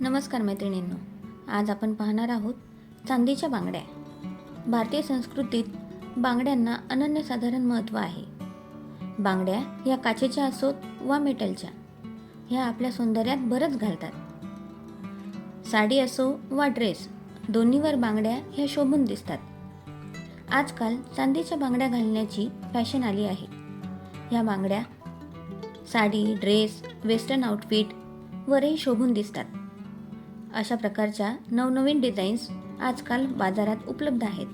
नमस्कार मैत्रिणींनो, आज आपण पाहणार आहोत चांदीच्या बांगड्या. भारतीय संस्कृतीत बांगड्यांना अनन्यसाधारण महत्त्व आहे. बांगड्या ह्या काचेच्या असोत वा मेटलच्या, ह्या आपल्या सौंदर्यात भरच घालतात. साडी असो वा ड्रेस, दोन्हीवर बांगड्या ह्या शोभून दिसतात. आजकाल चांदीच्या बांगड्या घालण्याची फॅशन आली आहे. ह्या बांगड्या साडी, ड्रेस, वेस्टर्न आउटफिट वरही शोभून दिसतात. अशा प्रकारच्या नवनवीन डिझाईन्स आजकाल बाजारात उपलब्ध आहेत.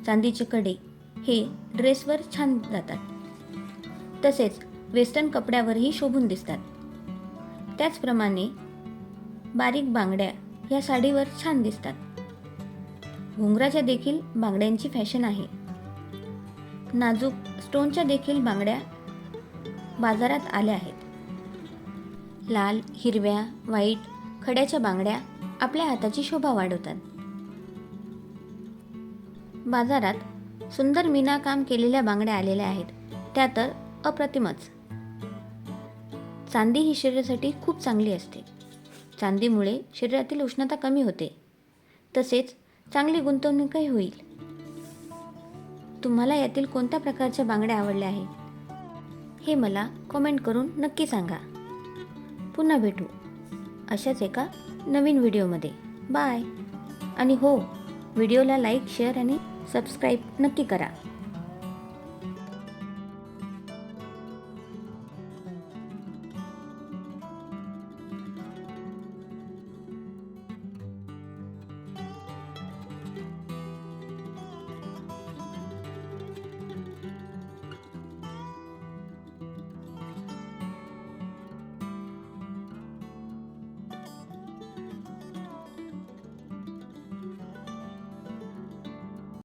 चांदीचे कडे हे ड्रेसवर छान जातात, तसेच वेस्टर्न कपड्यावरही शोभून दिसतात. त्याचप्रमाणे बारीक बांगड्या या साडीवर छान दिसतात. घुंगराच्या देखील बांगड्यांची फॅशन आहे. नाजूक स्टोनच्या देखील बांगड्या बाजारात आल्या आहेत. लाल, हिरव्या, व्हाईट, खड्याच्या बांगड्या आपल्या हाताची शोभा वाढवतात. बाजारात सुंदर मीनाकाम केलेल्या बांगड्या आलेल्या आहेत, त्या तर अप्रतिमच. चांदी ही शरीरासाठी खूप चांगली असते. चांदीमुळे शरीरातील उष्णता कमी होते, तसेच चांगली गुंतवणूकही होईल. तुम्हाला यातील कोणत्या प्रकारच्या बांगड्या आवडल्या आहेत, हे मला कमेंट करून नक्की सांगा. पुन्हा भेटू अशाच एका नवीन व्हिडिओमध्ये. बाय. आणि हो, व्हिडिओला लाईक, शेअर आणि सबस्क्राईब नक्की करा.